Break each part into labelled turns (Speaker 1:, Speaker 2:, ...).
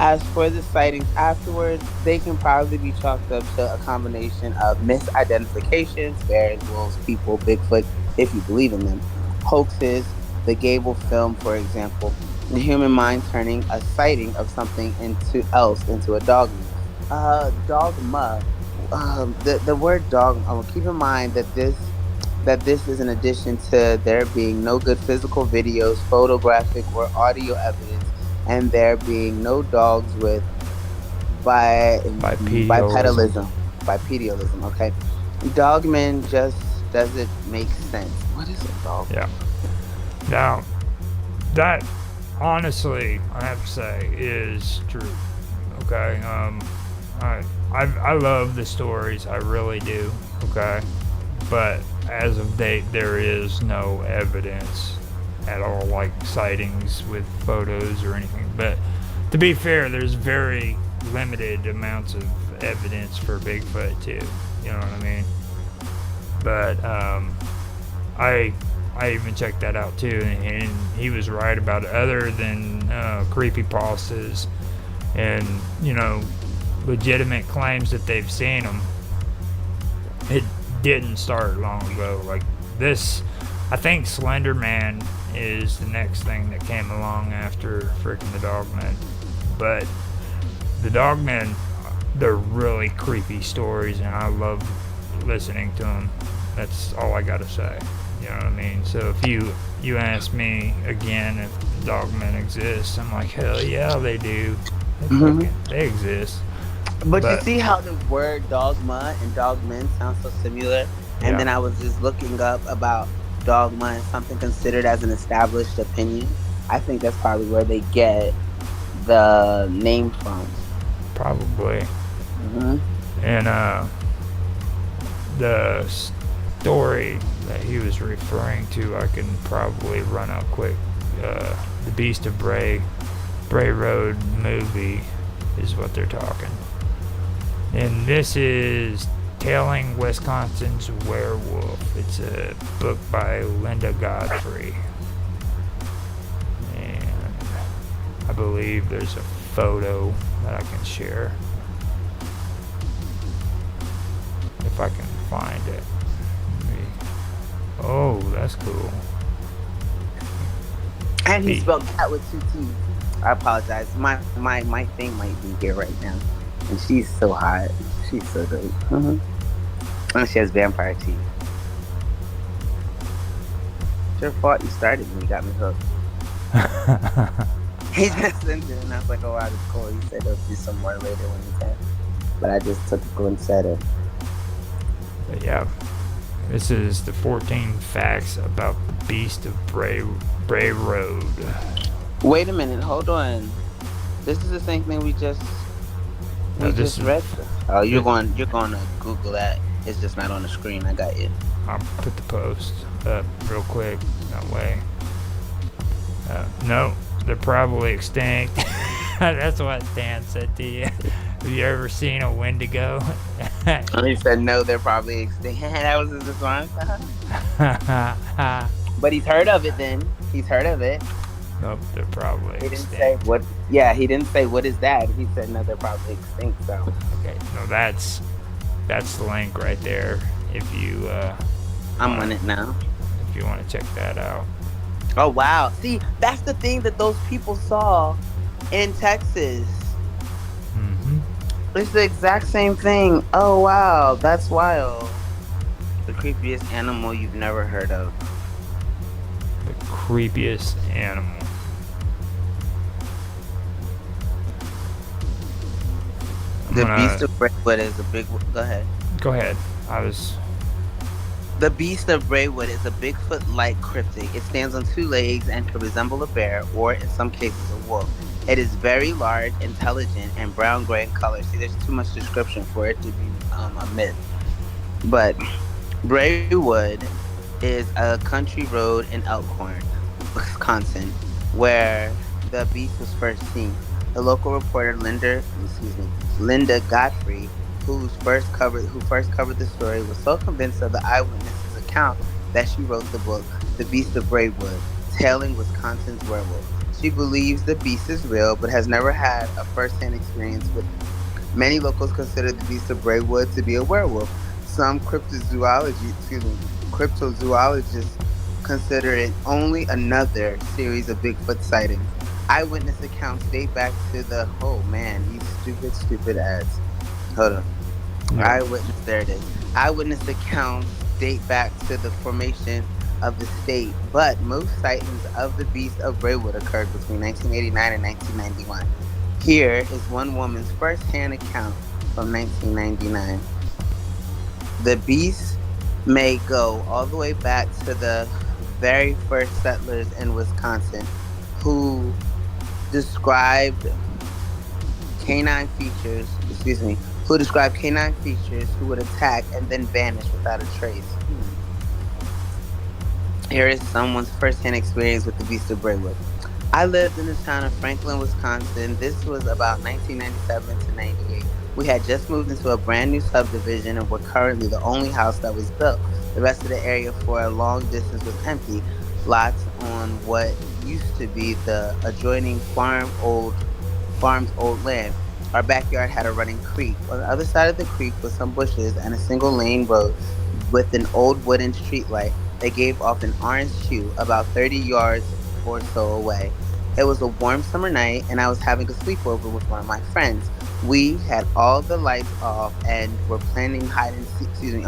Speaker 1: As for the sightings afterwards, they can probably be chalked up to a combination of misidentifications, bears, wolves, people, Bigfoot, if you believe in them, hoaxes, the Gable film, for example, the human mind turning a sighting of something into a dogma. Dogma. The word dogma. Keep in mind that this is in addition to there being no good physical videos, photographic or audio evidence, and there being no dogs with
Speaker 2: Bipedialism.
Speaker 1: bipedalism. Okay, dogman just doesn't make sense. What is a
Speaker 2: Yeah.
Speaker 1: dogman?
Speaker 2: Now, that honestly, I have to say, is true. Okay. I love the stories. I really do. Okay. But as of date, there is no evidence at all, like sightings with photos or anything. But to be fair, there's very limited amounts of evidence for Bigfoot too. You know what I mean? But I I even checked that out too, and he was right about it. Other than creepy pastas and legitimate claims that they've seen them, it didn't start long ago. Like this, I think Slender Man is the next thing that came along after freaking the Dogmen. But the Dogmen, they're really creepy stories, and I love listening to them. That's all I gotta say. You know what I mean? So if you ask me again if Dogmen exist, I'm like, hell yeah, they do.
Speaker 1: Hmm.
Speaker 2: They exist.
Speaker 1: But you
Speaker 2: But
Speaker 1: see how the word dogma and dogmen sound so similar? And
Speaker 2: yeah,
Speaker 1: then I was just looking up about dogma and something considered as an established opinion. I think that's probably where they get the name from.
Speaker 2: probably.
Speaker 1: Hmm.
Speaker 2: And the story that he was referring to, I can probably run out quick. The Beast of Bray Road movie is what they're talking. And this is Tailing Wisconsin's Werewolf. It's a book by Linda Godfrey. And I believe there's a photo that I can share if I can find it. Oh, that's cool.
Speaker 1: And he
Speaker 2: Be
Speaker 1: spelled that with two T's. I apologize. My thing might be here right now. And she's so hot. She's so dope. And she has vampire teeth. It's your fault you started me. You got me hooked. He just sent it, and I was like, "Oh wow, that's cool." He said he'll do some more later when he can, but I just took a glimpse at it.
Speaker 2: but yeah, this is the 14 facts about the Beast of Bray Road.
Speaker 1: Wait a minute, hold on. This is the same thing
Speaker 2: Now
Speaker 1: we
Speaker 2: this
Speaker 1: just
Speaker 2: is
Speaker 1: read. Oh,
Speaker 2: this,
Speaker 1: you're going to Google that. It's just not on the screen. I got you.
Speaker 2: I'll put the post up real quick. That way. No, they're probably extinct. That's what Dan said to you. Have you ever seen a Wendigo?
Speaker 1: And he said no, they're probably extinct. That was his response. But he's heard of it. Then he's heard of it.
Speaker 2: Nope, they're probably
Speaker 1: He didn't say
Speaker 2: extinct.
Speaker 1: what. Yeah, he didn't say what is that. He said no, they're probably extinct. So
Speaker 2: Okay, no, that's the link right there. If you
Speaker 1: I'm
Speaker 2: want
Speaker 1: on it now.
Speaker 2: if you want to check that out.
Speaker 1: Oh wow! See, that's the thing that those people saw in Texas.
Speaker 2: Hmm.
Speaker 1: It's the exact same thing. Oh wow, that's wild. The creepiest animal you've never heard of.
Speaker 2: The creepiest animal. I'm
Speaker 1: The beast
Speaker 2: gonna
Speaker 1: of Braywood is a big. Go ahead.
Speaker 2: go ahead. I was
Speaker 1: The beast of Braywood is a Bigfoot-like cryptid. It stands on two legs and could resemble a bear, or in some cases, a wolf. It is very large, intelligent, and brown-gray in color. See, there's too much description for it to be a myth. But Braywood is a country road in Elkhorn, Wisconsin, where the beast was first seen. The local reporter Linda Godfrey, who first covered the story, was so convinced of the eyewitness's account that she wrote the book, The Beast of Braywood, Tailing Wisconsin's Werewolf. She believes the beast is real, but has never had a first-hand experience with it. Many locals consider the beast of Braywood to be a werewolf. Some cryptozoologists consider it only another series of Bigfoot sightings. Eyewitness accounts date back to the oh man, these stupid ads. Hold on.
Speaker 2: Yep.
Speaker 1: Eyewitness, there it is. Eyewitness accounts date back to the formation of the state, but most sightings of the beast of Braywood occurred between 1989 and 1991. Here is one woman's first-hand account from 1999. The beast may go all the way back to the very first settlers in Wisconsin who described who described canine features who would attack and then vanish without a trace. Here is someone's first-hand experience with the beast of Braywood. I lived in the town of Franklin, Wisconsin. This was about 1997 to 98. We had just moved into a brand new subdivision and were currently the only house that was built. The rest of the area for a long distance was empty. Lots on what used to be the adjoining farm's old land. Our backyard had a running creek. On the other side of the creek was some bushes and a single lane road with an old wooden street light that gave off an orange hue about 30 yards or so away. It was a warm summer night and I was having a sleepover with one of my friends. We had all the lights off and were playing hide and seek, in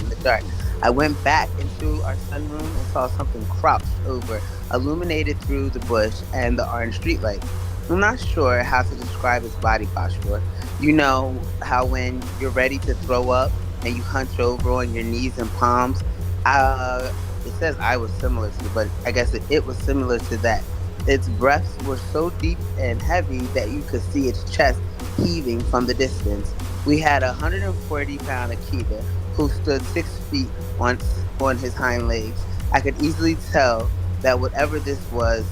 Speaker 1: the dark. I went back into our sunroom and saw something crouched over, illuminated through the bush and the orange streetlight. I'm not sure how to describe its body posture. You know how when you're ready to throw up and you hunch over on your knees and palms? Uh, it says I was similar to, but I guess it was similar to that. Its breaths were so deep and heavy that you could see its chest heaving from the distance. We had a 140-pound Akita who stood 6 feet on his hind legs. I could easily tell that whatever this was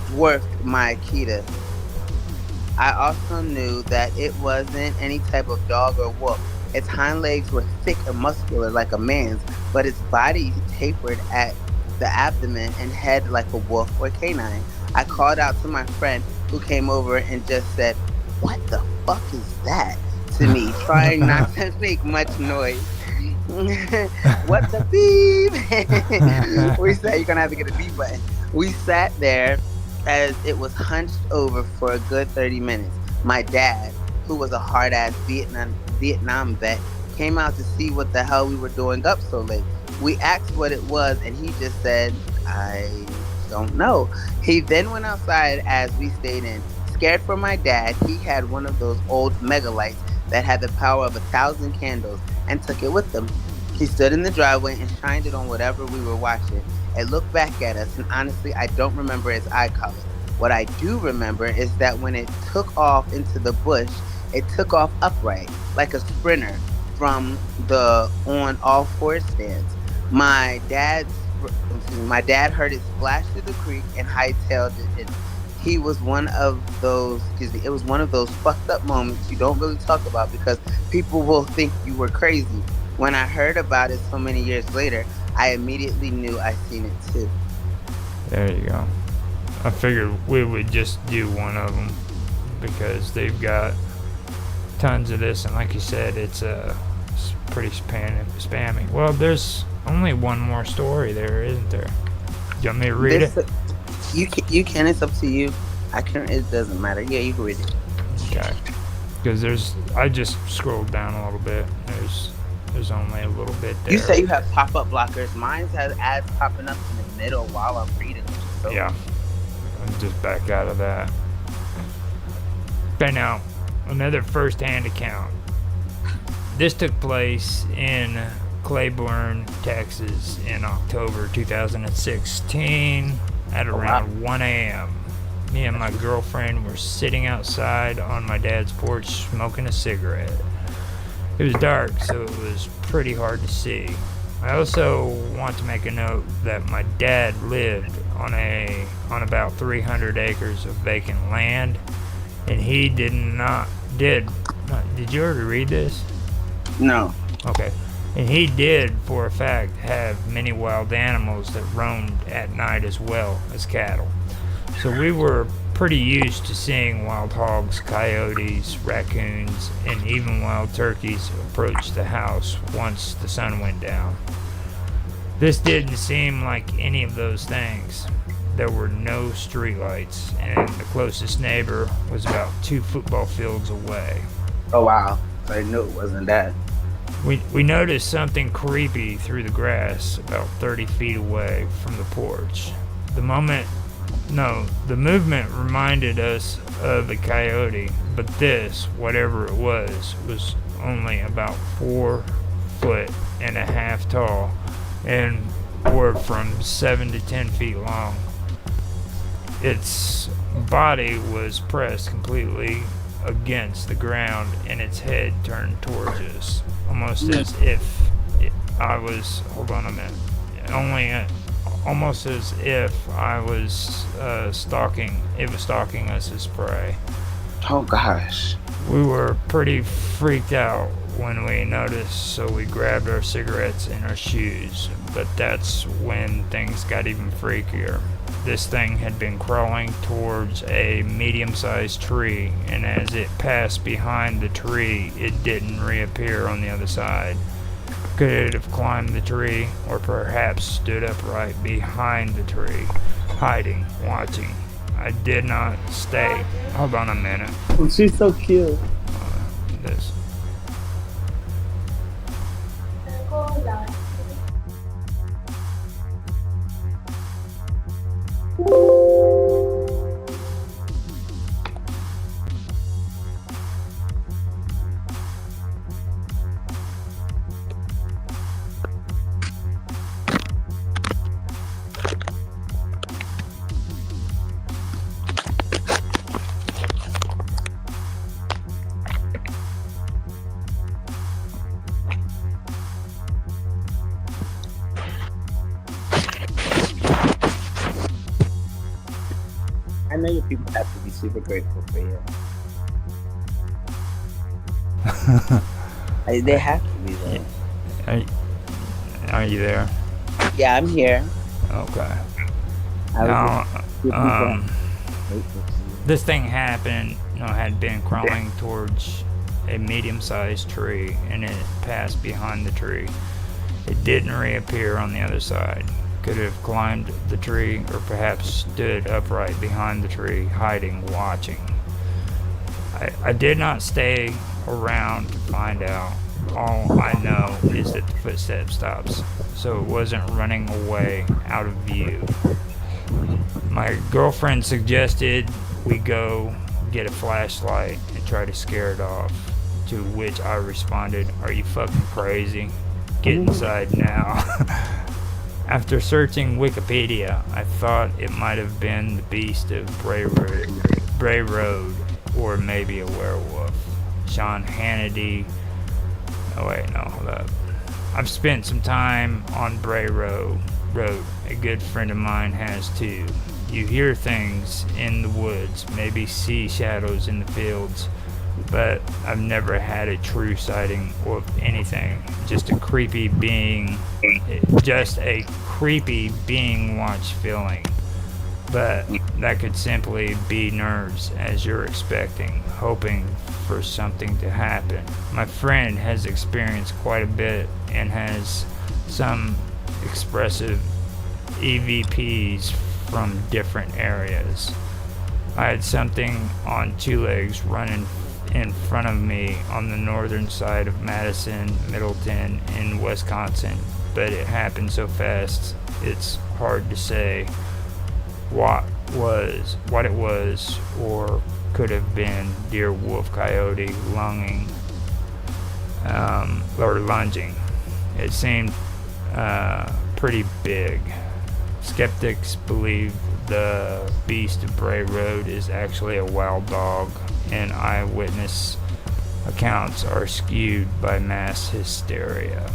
Speaker 1: dwarfed my Akita. I also knew that it wasn't any type of dog or wolf. Its hind legs were thick and muscular like a man's, but its body tapered at the abdomen and head like a wolf or canine. I called out to my friend who came over and just said, "What the fuck is that?" to me, trying not to make much noise. What the beep? We said you're gonna have to get a beep button. We sat there as it was hunched over for a good 30 minutes. My dad, who was a hard ass Vietnam vet, came out to see what the hell we were doing up so late. We asked what it was, and he just said, "I don't know." He then went outside as we stayed in. Scared for my dad, he had one of those old megalights that had the power of 1,000 candles and took it with him. He stood in the driveway and shined it on whatever we were watching. It looked back at us, and honestly, I don't remember its eye color. What I do remember is that when it took off into the bush, it took off upright, like a sprinter from the on all four stance. My dad heard it splash through the creek and hightailed it in. He was one of those, it was one of those fucked up moments you don't really talk about because people will think you were crazy. When I heard about it so many years later, I immediately knew I seen it too.
Speaker 2: There you go. I figured we would just do one of them because they've got tons of this, and like you said, it's pretty spammy. Well, there's only one more story there, isn't there? Do you want me to read it?
Speaker 1: You can. It's up to you. I can. It doesn't matter. Yeah, you can read it.
Speaker 2: Okay. Because I just scrolled down a little bit. There's only a little bit there.
Speaker 1: You say you have pop-up blockers. Mine has ads popping up in the middle while I'm reading. So.
Speaker 2: Yeah. I'm just back out of that. Okay, now another first-hand account. This took place in Claiborne, Texas in October 2016 at around 1 a.m. Me and my girlfriend were sitting outside on my dad's porch smoking a cigarette. It was dark, so it was pretty hard to see. I also want to make a note that my dad lived on about 300 acres of vacant land, and he did you already read this?
Speaker 1: No.
Speaker 2: Okay. And he did, for a fact, have many wild animals that roamed at night as well as cattle. So we were pretty used to seeing wild hogs, coyotes, raccoons, and even wild turkeys approach the house once the sun went down. This didn't seem like any of those things. There were no streetlights, and the closest neighbor was about 2 football fields away.
Speaker 1: Oh wow! So I knew it wasn't that.
Speaker 2: We noticed something creepy through the grass about 30 feet away from the porch. The movement reminded us of a coyote, but this, whatever it was only about 4.5 feet tall and were from 7 to 10 feet long. Its body was pressed completely against the ground and its head turned towards us, almost as if I was. Hold on a minute. Almost as if I was stalking. It was stalking us as prey.
Speaker 1: Oh gosh.
Speaker 2: We were pretty freaked out when we noticed, so we grabbed our cigarettes and our shoes. But that's when things got even freakier. This thing had been crawling towards a medium-sized tree, and as it passed behind the tree, it didn't reappear on the other side. Could it have climbed the tree, or perhaps stood upright behind the tree, hiding, watching? I did not stay. Hold on a minute.
Speaker 1: She's so cute.
Speaker 2: This.
Speaker 1: I know your people have to be super grateful for you. They have to be though.
Speaker 2: Are you there?
Speaker 1: Yeah, I'm here.
Speaker 2: Okay.
Speaker 1: I
Speaker 2: Now, this thing happened, had been crawling towards a medium-sized tree, and it passed behind the tree. It didn't reappear on the other side. Could have climbed the tree, or perhaps stood upright behind the tree, hiding, watching. I did not stay around to find out. All I know is that the footstep stops, so it wasn't running away out of view. My girlfriend suggested we go get a flashlight and try to scare it off, to which I responded, "Are you fucking crazy? Get inside now." After searching Wikipedia, I thought it might have been the beast of Bray Road, or maybe a werewolf. Sean Hannity. Oh wait, no, hold up. I've spent some time on Bray Road. A good friend of mine has too. You hear things in the woods, maybe see shadows in the fields, but I've never had a true sighting of anything. Just a creepy being watch feeling. But that could simply be nerves, as you're expecting, hoping for something to happen. My friend has experienced quite a bit and has some expressive EVPs from different areas. I had something on 2 legs running in front of me on the northern side of Madison, Middleton, in Wisconsin, but it happened so fast it's hard to say what it was, or could have been deer, wolf, coyote, lunging. It seemed pretty big. Skeptics believe the beast of Bray Road is actually a wild dog, and eyewitness accounts are skewed by mass hysteria.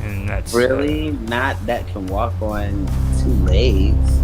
Speaker 2: And that's
Speaker 1: really not that can walk on 2 legs.